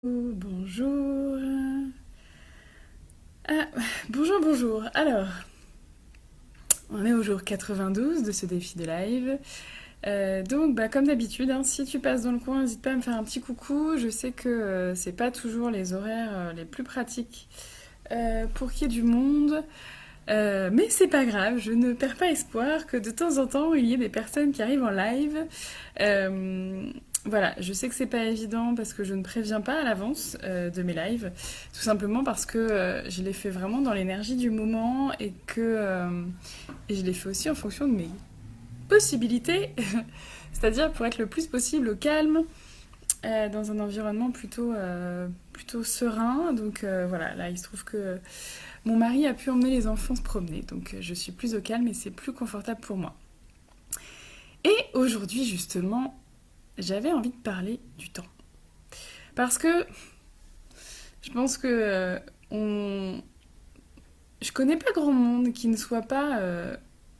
Bonjour. Ah, bonjour. Alors, on est au jour 92 de ce défi de live. Donc, comme d'habitude, hein, si tu passes dans le coin, n'hésite pas à me faire un petit coucou. Je sais que c'est pas toujours les horaires les plus pratiques pour qu'il y ait du monde. Mais c'est pas grave, je ne perds pas espoir que de temps en temps il y ait des personnes qui arrivent en live. Euh, voilà, je sais que c'est pas évident parce que je ne préviens pas à l'avance de mes lives, tout simplement parce que je les fais vraiment dans l'énergie du moment et je les fais aussi en fonction de mes possibilités, c'est-à-dire pour être le plus possible au calme, dans un environnement plutôt serein. Donc voilà, là il se trouve que mon mari a pu emmener les enfants se promener, donc je suis plus au calme et c'est plus confortable pour moi. Et aujourd'hui, justement, j'avais envie de parler du temps. Parce que je pense que on... je connais pas grand monde qui ne soit pas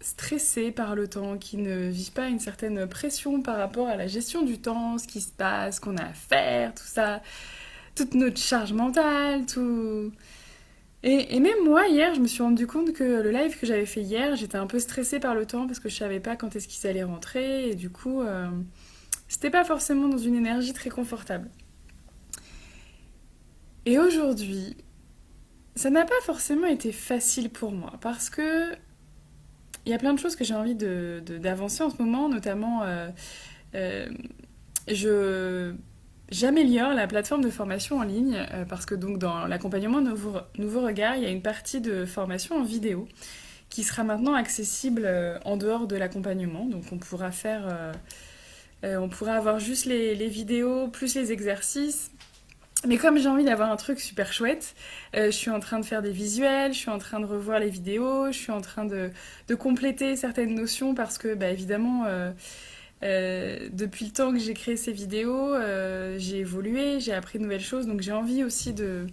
stressé par le temps, qui ne vive pas une certaine pression par rapport à la gestion du temps, ce qui se passe, ce qu'on a à faire, tout ça, toute notre charge mentale, tout. Et même moi, hier, je me suis rendu compte que le live que j'avais fait hier, j'étais un peu stressée par le temps parce que je savais pas quand est-ce qu'ils allaient rentrer et du coup, c'était pas forcément dans une énergie très confortable. Et aujourd'hui, ça n'a pas forcément été facile pour moi parce que il y a plein de choses que j'ai envie d'avancer en ce moment, notamment euh, je j'améliore la plateforme de formation en ligne parce que donc dans l'accompagnement Nouveau Regard, il y a une partie de formation en vidéo qui sera maintenant accessible en dehors de l'accompagnement. Donc on pourra avoir juste les vidéos plus les exercices. Mais comme j'ai envie d'avoir un truc super chouette, je suis en train de faire des visuels, je suis en train de revoir les vidéos, je suis en train de compléter certaines notions parce que, évidemment, depuis le temps que j'ai créé ces vidéos, j'ai évolué, j'ai appris de nouvelles choses, donc j'ai envie aussi de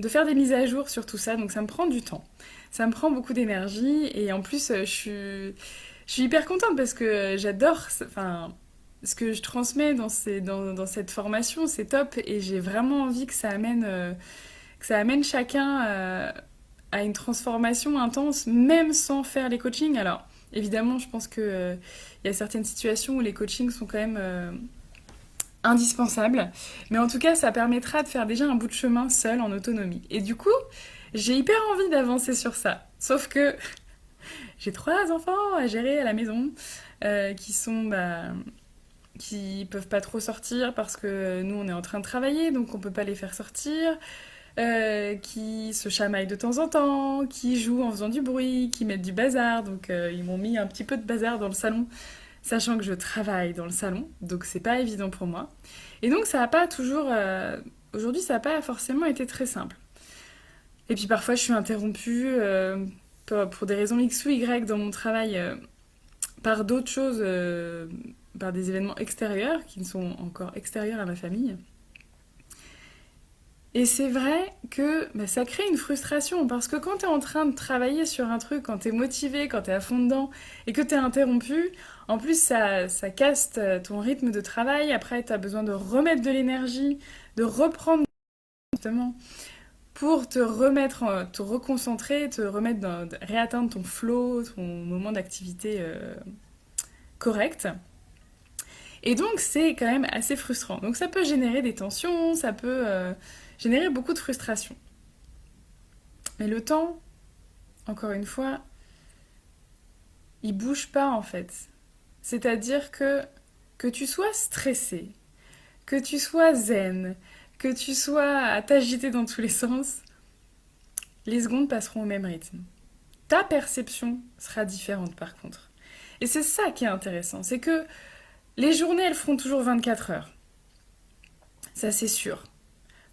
faire des mises à jour sur tout ça, donc ça me prend du temps. Ça me prend beaucoup d'énergie et en plus, je suis hyper contente parce que j'adore, enfin, ce que je transmets dans cette formation, c'est top et j'ai vraiment envie que ça amène chacun à une transformation intense, même sans faire les coachings. Alors, évidemment, je pense qu'il y a certaines situations où les coachings sont quand même indispensables, mais en tout cas, ça permettra de faire déjà un bout de chemin seul, en autonomie. Et du coup, j'ai hyper envie d'avancer sur ça. Sauf que j'ai trois enfants à gérer à la maison qui sont qui peuvent pas trop sortir parce que nous on est en train de travailler donc on peut pas les faire sortir, qui se chamaillent de temps en temps, qui jouent en faisant du bruit, qui mettent du bazar. Donc ils m'ont mis un petit peu de bazar dans le salon, sachant que je travaille dans le salon, donc c'est pas évident pour moi. Et donc ça a pas toujours, aujourd'hui ça a pas forcément été très simple. Et puis parfois je suis interrompue pour des raisons X ou Y dans mon travail par d'autres choses, par des événements extérieurs qui ne sont encore extérieurs à ma famille. Et c'est vrai que ça crée une frustration parce que quand t'es en train de travailler sur un truc, quand t'es motivé, quand t'es à fond dedans et que t'es interrompu, en plus ça casse ton rythme de travail. Après, t'as besoin de remettre de l'énergie, de reprendre justement pour te remettre, te reconcentrer, te remettre réatteindre ton flow, ton moment d'activité correct. Et donc c'est quand même assez frustrant. Donc ça peut générer des tensions, ça peut générer beaucoup de frustration. Mais le temps, encore une fois, il bouge pas en fait. C'est-à-dire que tu sois stressé, que tu sois zen, que tu sois à t'agiter dans tous les sens, les secondes passeront au même rythme. Ta perception sera différente par contre. Et c'est ça qui est intéressant, c'est que les journées, elles feront toujours 24 heures. Ça c'est sûr.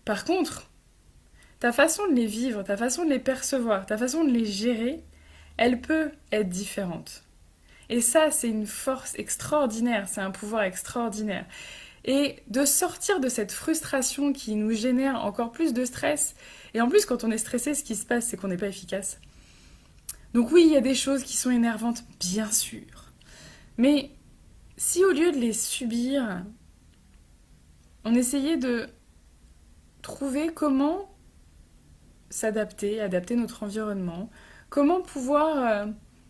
Par contre, ta façon de les vivre, ta façon de les percevoir, ta façon de les gérer, elle peut être différente. Et ça, c'est une force extraordinaire, c'est un pouvoir extraordinaire. Et de sortir de cette frustration qui nous génère encore plus de stress. Et en plus, quand on est stressé, ce qui se passe, c'est qu'on n'est pas efficace. Donc oui, il y a des choses qui sont énervantes, bien sûr. Mais si au lieu de les subir, on essayait trouver comment s'adapter, adapter notre environnement, comment pouvoir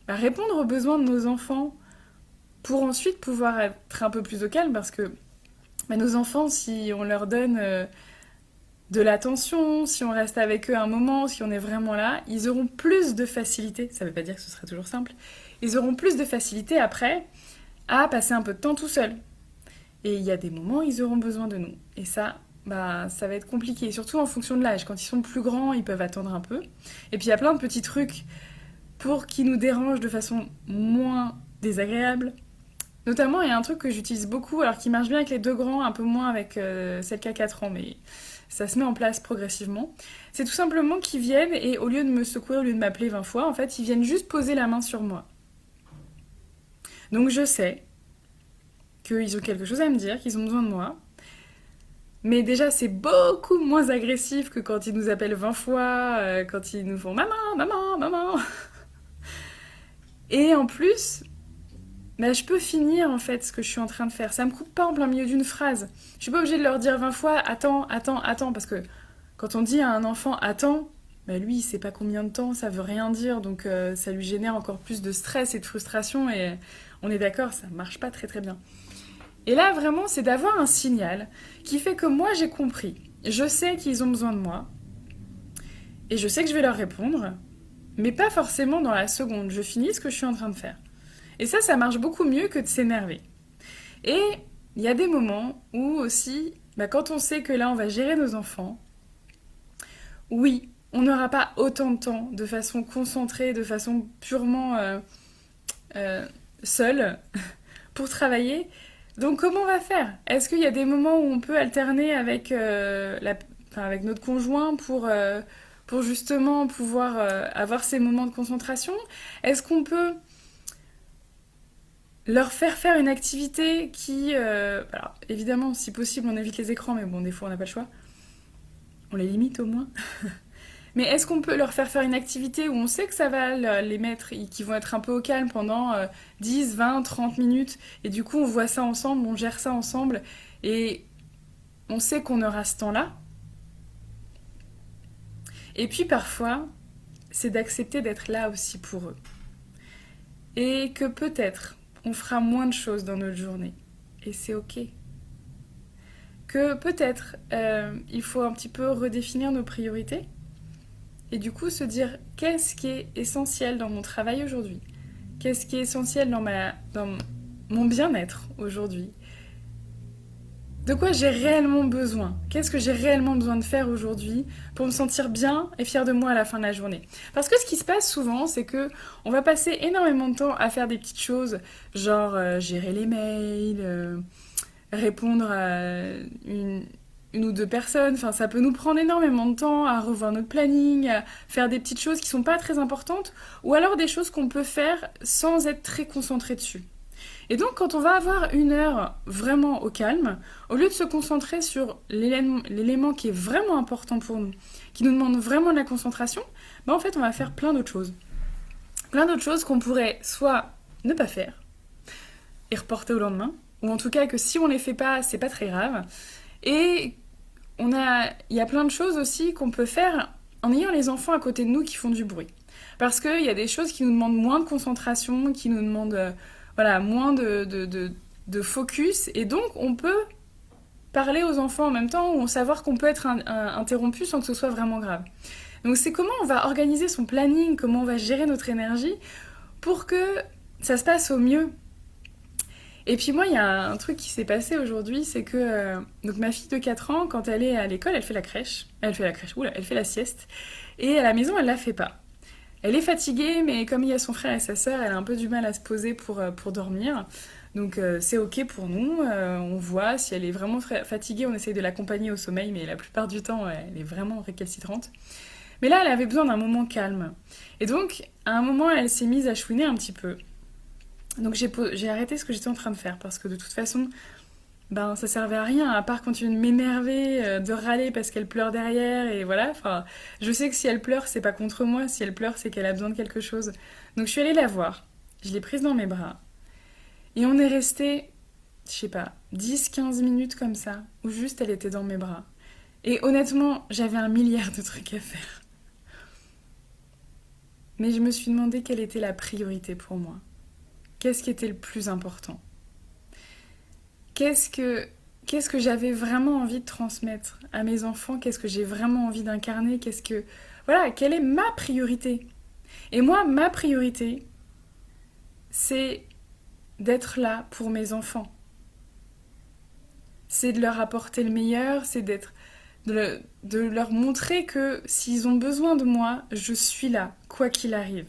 répondre aux besoins de nos enfants pour ensuite pouvoir être un peu plus au calme parce que nos enfants, si on leur donne de l'attention, si on reste avec eux un moment, si on est vraiment là, ils auront plus de facilité, ça ne veut pas dire que ce sera toujours simple, ils auront plus de facilité après à passer un peu de temps tout seuls. Et il y a des moments où ils auront besoin de nous. Et ça, ça va être compliqué, surtout en fonction de l'âge. Quand ils sont plus grands, ils peuvent attendre un peu. Et puis il y a plein de petits trucs pour qu'ils nous dérangent de façon moins désagréable. Notamment, il y a un truc que j'utilise beaucoup, alors qui marche bien avec les deux grands, un peu moins avec celle qui a 4 ans, mais ça se met en place progressivement. C'est tout simplement qu'ils viennent et au lieu de me secouer, au lieu de m'appeler 20 fois, en fait, ils viennent juste poser la main sur moi. Donc je sais qu'ils ont quelque chose à me dire, qu'ils ont besoin de moi. Mais déjà, c'est beaucoup moins agressif que quand ils nous appellent 20 fois, quand ils nous font maman, maman, maman. Et en plus, je peux finir en fait ce que je suis en train de faire. Ça me coupe pas en plein milieu d'une phrase. Je suis pas obligée de leur dire 20 fois attends, attends, attends. Parce que quand on dit à un enfant attends, lui il sait pas combien de temps, ça veut rien dire. Donc ça lui génère encore plus de stress et de frustration. Et on est d'accord, ça marche pas très très bien. Et là, vraiment, c'est d'avoir un signal qui fait que moi, j'ai compris. Je sais qu'ils ont besoin de moi. Et je sais que je vais leur répondre. Mais pas forcément dans la seconde. Je finis ce que je suis en train de faire. Et ça marche beaucoup mieux que de s'énerver. Et il y a des moments où aussi, quand on sait que là, on va gérer nos enfants, oui, on n'aura pas autant de temps de façon concentrée, de façon purement seule pour travailler. Donc comment on va faire? Est-ce qu'il y a des moments où on peut alterner avec, avec notre conjoint pour justement pouvoir avoir ces moments de concentration? Est-ce qu'on peut leur faire une activité qui... alors évidemment, si possible, on évite les écrans, mais bon, des fois on n'a pas le choix. On les limite au moins. Mais est-ce qu'on peut leur faire une activité où on sait que ça va les mettre, qui vont être un peu au calme pendant 10, 20, 30 minutes, et du coup on voit ça ensemble, on gère ça ensemble, et on sait qu'on aura ce temps-là. Et puis parfois, c'est d'accepter d'être là aussi pour eux. Et que peut-être, on fera moins de choses dans notre journée. Et c'est ok. Que peut-être, il faut un petit peu redéfinir nos priorités. Et du coup, se dire qu'est-ce qui est essentiel dans mon travail aujourd'hui? Qu'est-ce qui est essentiel dans mon bien-être aujourd'hui? De quoi j'ai réellement besoin? Qu'est-ce que j'ai réellement besoin de faire aujourd'hui pour me sentir bien et fière de moi à la fin de la journée? Parce que ce qui se passe souvent, c'est que on va passer énormément de temps à faire des petites choses, genre gérer les mails, répondre à une ou deux personnes, enfin ça peut nous prendre énormément de temps à revoir notre planning, à faire des petites choses qui sont pas très importantes, ou alors des choses qu'on peut faire sans être très concentré dessus. Et donc quand on va avoir une heure vraiment au calme, au lieu de se concentrer sur l'élément qui est vraiment important pour nous, qui nous demande vraiment de la concentration, en fait on va faire plein d'autres choses. Plein d'autres choses qu'on pourrait soit ne pas faire et reporter au lendemain, ou en tout cas que si on les fait pas, c'est pas très grave. Et il y a plein de choses aussi qu'on peut faire en ayant les enfants à côté de nous qui font du bruit. Parce qu'il y a des choses qui nous demandent moins de concentration, qui nous demandent moins de focus. Et donc, on peut parler aux enfants en même temps ou savoir qu'on peut être interrompu sans que ce soit vraiment grave. Donc, c'est comment on va organiser son planning, comment on va gérer notre énergie pour que ça se passe au mieux. Et puis moi, il y a un truc qui s'est passé aujourd'hui, c'est que donc ma fille de 4 ans, quand elle est à l'école, elle fait la crèche. Elle fait la sieste. Et à la maison, elle la fait pas. Elle est fatiguée, mais comme il y a son frère et sa sœur, elle a un peu du mal à se poser pour dormir. Donc c'est ok pour nous, on voit si elle est vraiment fatiguée, on essaye de l'accompagner au sommeil, mais la plupart du temps, elle est vraiment récalcitrante. Mais là, elle avait besoin d'un moment calme. Et donc, à un moment, elle s'est mise à chouiner un petit peu. Donc j'ai arrêté ce que j'étais en train de faire parce que de toute façon, ça servait à rien à part continuer de m'énerver, de râler parce qu'elle pleure derrière et voilà. Enfin, je sais que si elle pleure, c'est pas contre moi. Si elle pleure, c'est qu'elle a besoin de quelque chose. Donc je suis allée la voir. Je l'ai prise dans mes bras et on est resté, je sais pas, 10-15 minutes comme ça où juste elle était dans mes bras. Et honnêtement, j'avais un milliard de trucs à faire. Mais je me suis demandé quelle était la priorité pour moi. Qu'est-ce qui était le plus important? Qu'est-ce que, qu'est-ce que j'avais vraiment envie de transmettre à mes enfants? Qu'est-ce que j'ai vraiment envie d'incarner? Voilà, quelle est ma priorité? Et moi, ma priorité, c'est d'être là pour mes enfants. C'est de leur apporter le meilleur, c'est de leur montrer que s'ils ont besoin de moi, je suis là, quoi qu'il arrive.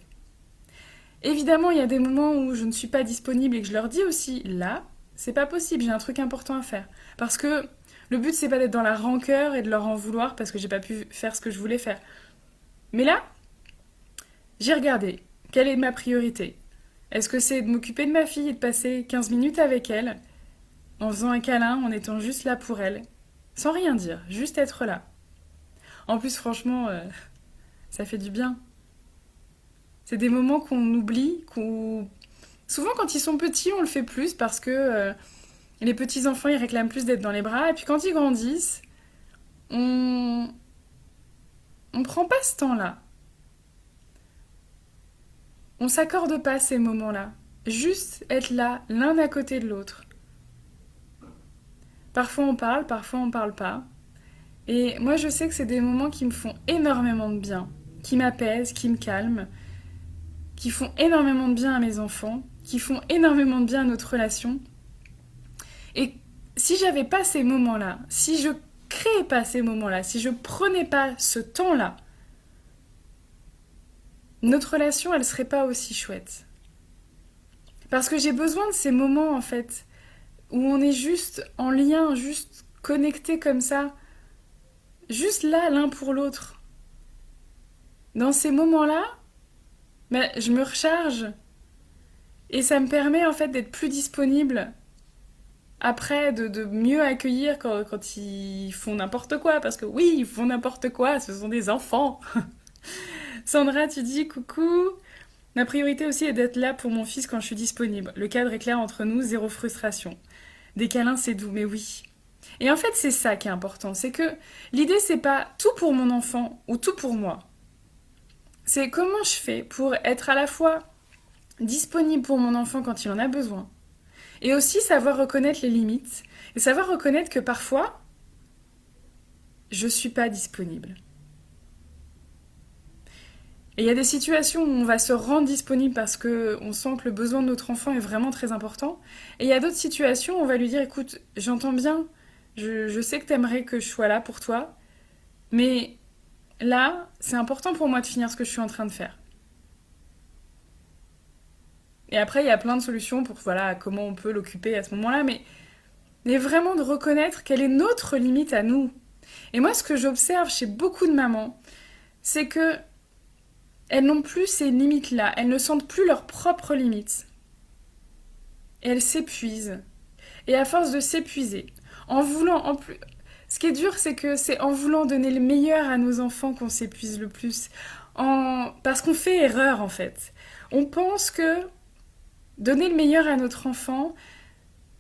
Évidemment, il y a des moments où je ne suis pas disponible et que je leur dis aussi, là, c'est pas possible, j'ai un truc important à faire. Parce que le but, c'est pas d'être dans la rancœur et de leur en vouloir parce que j'ai pas pu faire ce que je voulais faire. Mais là, j'ai regardé. Quelle est ma priorité? Est-ce que c'est de m'occuper de ma fille et de passer 15 minutes avec elle, en faisant un câlin, en étant juste là pour elle, sans rien dire, juste être là? En plus, franchement, ça fait du bien. C'est des moments qu'on oublie, qu'on... Souvent, quand ils sont petits, on le fait plus parce que les petits-enfants, ils réclament plus d'être dans les bras. Et puis quand ils grandissent, on... on prend pas ce temps-là. On s'accorde pas ces moments-là. Juste être là, l'un à côté de l'autre. Parfois on parle pas. Et moi, je sais que c'est des moments qui me font énormément de bien, qui m'apaisent, qui me calment, qui font énormément de bien à mes enfants, qui font énormément de bien à notre relation. Et si j'avais pas ces moments-là, si je créais pas ces moments-là, si je prenais pas ce temps-là, notre relation, elle serait pas aussi chouette. Parce que j'ai besoin de ces moments, en fait, où on est juste en lien, juste connecté comme ça, juste là, l'un pour l'autre. Dans ces moments-là, ben, je me recharge et ça me permet, en fait, d'être plus disponible après, de mieux accueillir quand ils font n'importe quoi. Parce que oui, ils font n'importe quoi, ce sont des enfants. Sandra, tu dis coucou. Ma priorité aussi est d'être là pour mon fils quand je suis disponible. Le cadre est clair entre nous, zéro frustration. Des câlins, c'est doux, mais oui. Et en fait, c'est ça qui est important. C'est que l'idée, c'est pas tout pour mon enfant ou tout pour moi. C'est comment je fais pour être à la fois disponible pour mon enfant quand il en a besoin, et aussi savoir reconnaître les limites, et savoir reconnaître que parfois, je suis pas disponible. Et il y a des situations où on va se rendre disponible parce qu'on sent que le besoin de notre enfant est vraiment très important. Et il y a d'autres situations où on va lui dire, écoute, j'entends bien, je sais que t'aimerais que je sois là pour toi, mais là, c'est important pour moi de finir ce que je suis en train de faire. Et après, il y a plein de solutions pour voilà, comment on peut l'occuper à ce moment-là, mais vraiment de reconnaître quelle est notre limite à nous. Et moi, ce que j'observe chez beaucoup de mamans, c'est que elles n'ont plus ces limites-là, elles ne sentent plus leurs propres limites. Et elles s'épuisent. Et à force de s'épuiser, en voulant en plus... Ce qui est dur, c'est que c'est en voulant donner le meilleur à nos enfants qu'on s'épuise le plus. Parce qu'on fait erreur, en fait. On pense que donner le meilleur à notre enfant,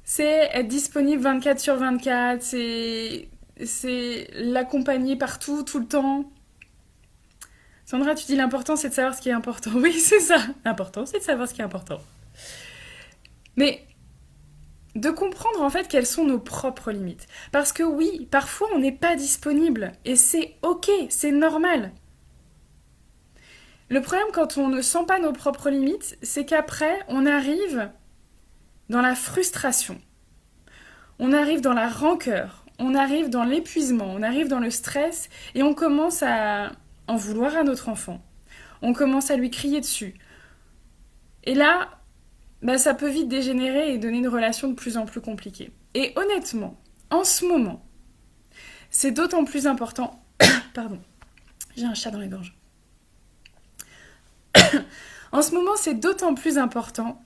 c'est être disponible 24 sur 24, c'est l'accompagner partout, tout le temps. Sandra, tu dis l'important c'est de savoir ce qui est important. Oui, c'est ça. L'important c'est de savoir ce qui est important. Mais de comprendre en fait quelles sont nos propres limites. Parce que oui, parfois on n'est pas disponible. Et c'est ok, c'est normal. Le problème quand on ne sent pas nos propres limites, c'est qu'après on arrive dans la frustration. On arrive dans la rancœur. On arrive dans l'épuisement. On arrive dans le stress. Et on commence à en vouloir à notre enfant. On commence à lui crier dessus. Et là, bah, ça peut vite dégénérer et donner une relation de plus en plus compliquée. Et honnêtement, en ce moment, c'est d'autant plus important... Pardon, j'ai un chat dans les gorges. En ce moment, c'est d'autant plus important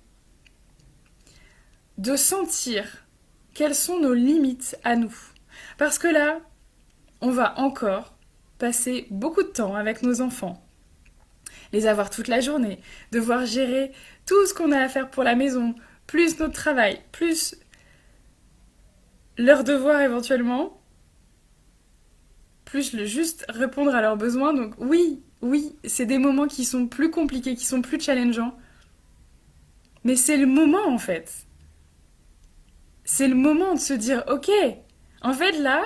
de sentir quelles sont nos limites à nous. Parce que là, on va encore passer beaucoup de temps avec nos enfants, les avoir toute la journée, devoir gérer tout ce qu'on a à faire pour la maison, plus notre travail, plus leurs devoirs éventuellement. plus juste répondre à leurs besoins. Donc oui, oui, c'est des moments qui sont plus compliqués, qui sont plus challengeants. Mais c'est le moment en fait. C'est le moment de se dire, ok, en fait là,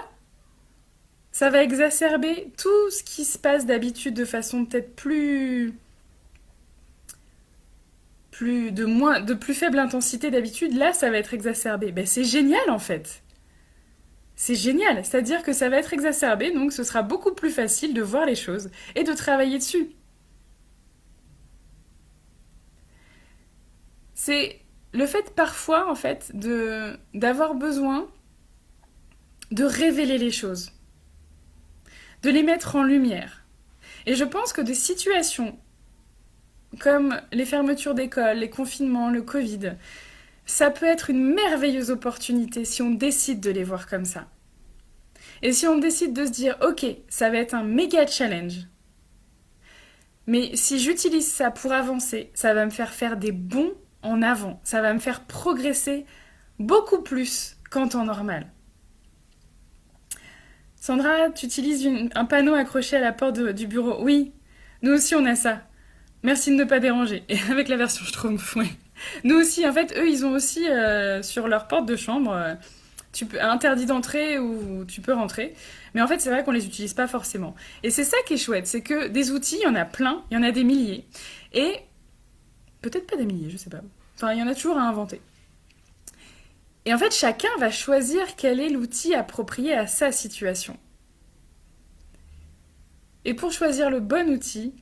ça va exacerber tout ce qui se passe d'habitude de façon peut-être de plus faible intensité d'habitude. Là, ça va être exacerbé. Ben c'est génial en fait. C'est génial, c'est-à-dire que ça va être exacerbé, donc ce sera beaucoup plus facile de voir les choses et de travailler dessus. C'est le fait parfois, en fait, d'avoir besoin de révéler les choses, de les mettre en lumière. Et je pense que des situations comme les fermetures d'école, les confinements, le Covid, ça peut être une merveilleuse opportunité si on décide de les voir comme ça. Et si on décide de se dire, ok, ça va être un méga challenge, mais si j'utilise ça pour avancer, ça va me faire des bonds en avant. Ça va me faire progresser beaucoup plus qu'en temps normal. Sandra, tu utilises un panneau accroché à la porte du bureau. Oui, nous aussi on a ça. Merci de ne pas déranger. Et avec la version Schtroumpf, ouais. Nous aussi, en fait, eux, ils ont aussi sur leur porte de chambre, tu peux interdit d'entrer ou tu peux rentrer. Mais en fait, c'est vrai qu'on les utilise pas forcément. Et c'est ça qui est chouette, c'est que des outils, il y en a plein, il y en a des milliers. Et peut-être pas des milliers, je sais pas. Enfin, il y en a toujours à inventer. Et en fait, chacun va choisir quel est l'outil approprié à sa situation. Et pour choisir le bon outil,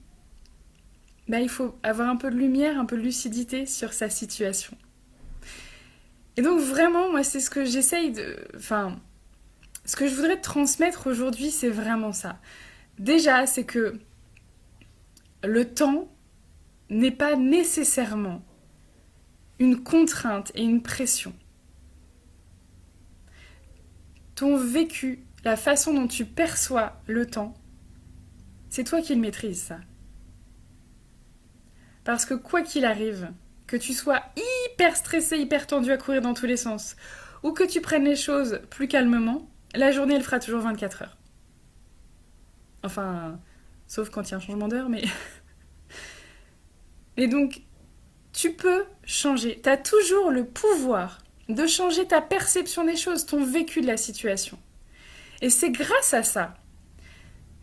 bah, il faut avoir un peu de lumière, un peu de lucidité sur sa situation. Et donc vraiment, moi, c'est ce que j'essaye de... Enfin, ce que je voudrais te transmettre aujourd'hui, c'est vraiment ça. Déjà, c'est que le temps n'est pas nécessairement une contrainte et une pression. Ton vécu, la façon dont tu perçois le temps, c'est toi qui le maîtrises, ça. Parce que quoi qu'il arrive, que tu sois hyper stressé, hyper tendu à courir dans tous les sens, ou que tu prennes les choses plus calmement, la journée, elle fera toujours 24 heures. Enfin, sauf quand il y a un changement d'heure, mais... Et donc, tu peux changer. Tu as toujours le pouvoir de changer ta perception des choses, ton vécu de la situation. Et c'est grâce à ça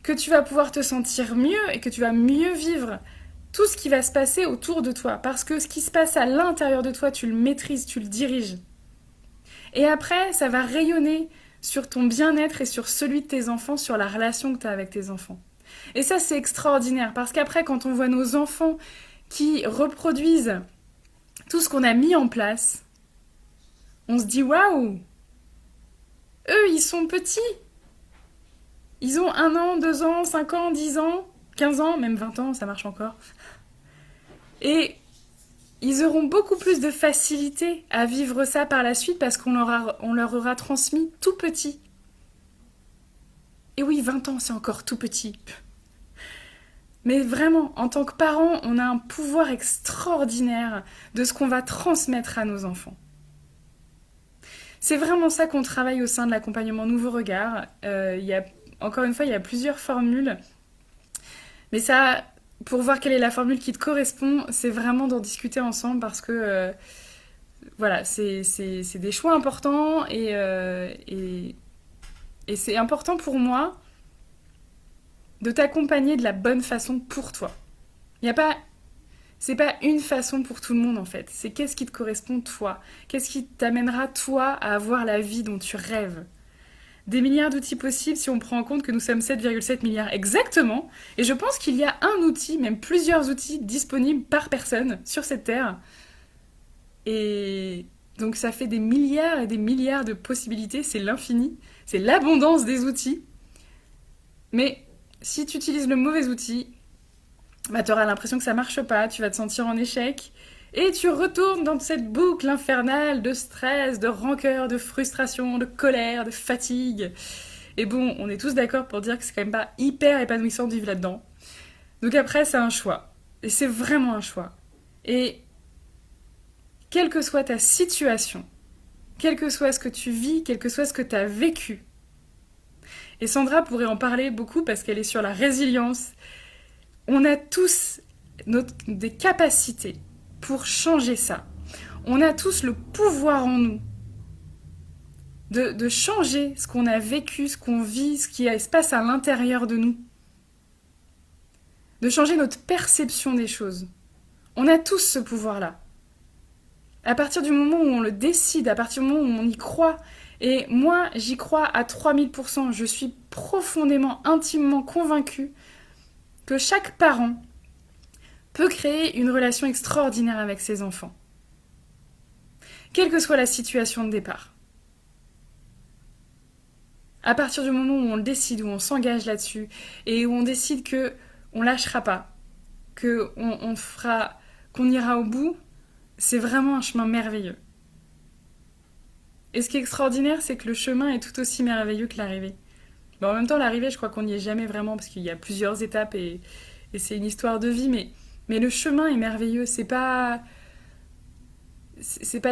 que tu vas pouvoir te sentir mieux et que tu vas mieux vivre tout ce qui va se passer autour de toi. Parce que ce qui se passe à l'intérieur de toi, tu le maîtrises, tu le diriges. Et après, ça va rayonner sur ton bien-être et sur celui de tes enfants, sur la relation que tu as avec tes enfants. Et ça, c'est extraordinaire. Parce qu'après, quand on voit nos enfants qui reproduisent tout ce qu'on a mis en place, on se dit waouh, eux ils sont petits, ils ont 1 an, 2 ans, 5 ans, 10 ans, 15 ans, même 20 ans, ça marche encore. Et ils auront beaucoup plus de facilité à vivre ça par la suite parce on leur aura transmis tout petit. Et oui, 20 ans, c'est encore tout petit. Mais vraiment, en tant que parents, on a un pouvoir extraordinaire de ce qu'on va transmettre à nos enfants. C'est vraiment ça qu'on travaille au sein de l'accompagnement Nouveau Regard. Encore une fois, il y a plusieurs formules. Mais ça, pour voir quelle est la formule qui te correspond, c'est vraiment d'en discuter ensemble parce que voilà, c'est des choix importants et c'est important pour moi de t'accompagner de la bonne façon pour toi. Il n'y a pas... C'est pas une façon pour tout le monde en fait. C'est qu'est-ce qui te correspond toi. Qu'est-ce qui t'amènera toi à avoir la vie dont tu rêves. Des milliards d'outils possibles si on prend en compte que nous sommes 7,7 milliards exactement. Et je pense qu'il y a un outil, même plusieurs outils disponibles par personne sur cette terre. Et donc ça fait des milliards et des milliards de possibilités. C'est l'infini. C'est l'abondance des outils. Mais si tu utilises le mauvais outil, bah, tu auras l'impression que ça marche pas, tu vas te sentir en échec, et tu retournes dans cette boucle infernale de stress, de rancœur, de frustration, de colère, de fatigue. Et bon, on est tous d'accord pour dire que c'est quand même pas hyper épanouissant de vivre là-dedans. Donc après, c'est un choix. Et c'est vraiment un choix. Et quelle que soit ta situation, quel que soit ce que tu vis, quel que soit ce que tu as vécu, Et Sandra pourrait en parler beaucoup parce qu'elle est sur la résilience. On a tous des capacités pour changer ça. On a tous le pouvoir en nous de changer ce qu'on a vécu, ce qu'on vit, ce qui se passe à l'intérieur de nous. De changer notre perception des choses. On a tous ce pouvoir-là. À partir du moment où on le décide, à partir du moment où on y croit, et moi j'y crois à 3000%, je suis profondément, intimement convaincue que chaque parent peut créer une relation extraordinaire avec ses enfants. Quelle que soit la situation de départ. À partir du moment où on le décide, où on s'engage là-dessus, et où on décide que on lâchera pas, qu'on ira au bout, c'est vraiment un chemin merveilleux. Et ce qui est extraordinaire, c'est que le chemin est tout aussi merveilleux que l'arrivée. Bon, en même temps, l'arrivée, je crois qu'on n'y est jamais vraiment, parce qu'il y a plusieurs étapes, et c'est une histoire de vie, mais le chemin est merveilleux, c'est pas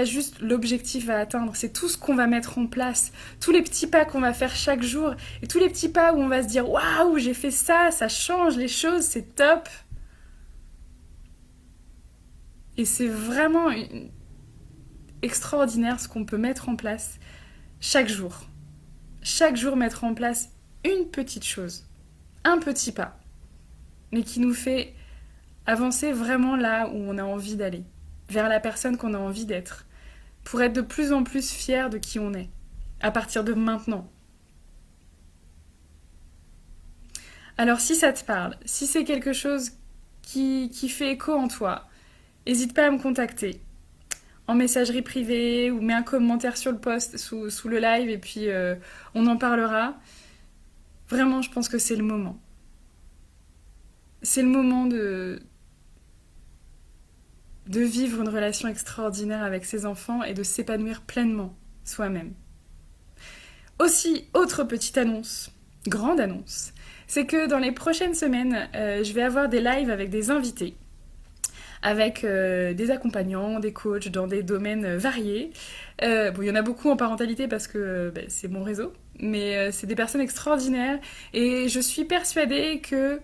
juste l'objectif à atteindre, c'est tout ce qu'on va mettre en place, tous les petits pas qu'on va faire chaque jour, et tous les petits pas où on va se dire waouh, j'ai fait ça, ça change les choses, c'est top. Et c'est vraiment extraordinaire ce qu'on peut mettre en place chaque jour. Chaque jour mettre en place une petite chose, un petit pas, mais qui nous fait avancer vraiment là où on a envie d'aller, vers la personne qu'on a envie d'être, pour être de plus en plus fier de qui on est, à partir de maintenant. Alors si ça te parle, si c'est quelque chose qui fait écho en toi, n'hésite pas à me contacter en messagerie privée ou mets un commentaire sur le post, sous le live, et puis on en parlera. Vraiment, je pense que c'est le moment. C'est le moment de vivre une relation extraordinaire avec ses enfants et de s'épanouir pleinement soi-même. Aussi, autre petite annonce, grande annonce, c'est que dans les prochaines semaines, je vais avoir des lives avec des invités, avec des accompagnants, des coachs dans des domaines variés. Bon, il y en a beaucoup en parentalité parce que c'est mon réseau, mais c'est des personnes extraordinaires et je suis persuadée que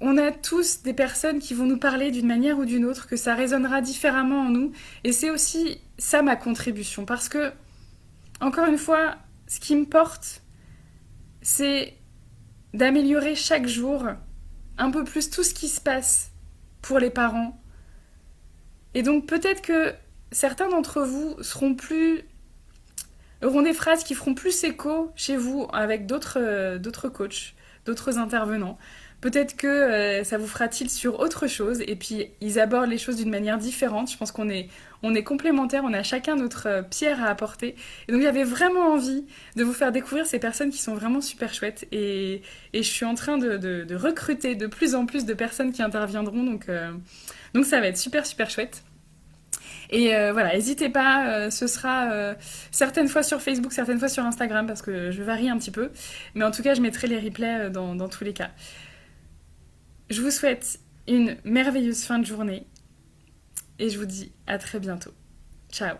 on a tous des personnes qui vont nous parler d'une manière ou d'une autre, que ça résonnera différemment en nous. Et c'est aussi ça ma contribution. Parce que, encore une fois, ce qui me porte, c'est d'améliorer chaque jour un peu plus tout ce qui se passe pour les parents. Et donc peut-être que certains d'entre vous auront des phrases qui feront plus écho chez vous avec d'autres coachs, d'autres intervenants. Peut-être que ça vous fera tilt sur autre chose, et puis ils abordent les choses d'une manière différente. Je pense qu'on est complémentaires, on a chacun notre pierre à apporter. Et donc j'avais vraiment envie de vous faire découvrir ces personnes qui sont vraiment super chouettes. Et je suis en train de recruter de plus en plus de personnes qui interviendront. Donc ça va être super super chouette. Et voilà, n'hésitez pas, ce sera certaines fois sur Facebook, certaines fois sur Instagram, parce que je varie un petit peu. Mais en tout cas, je mettrai les replays dans tous les cas. Je vous souhaite une merveilleuse fin de journée et je vous dis à très bientôt. Ciao!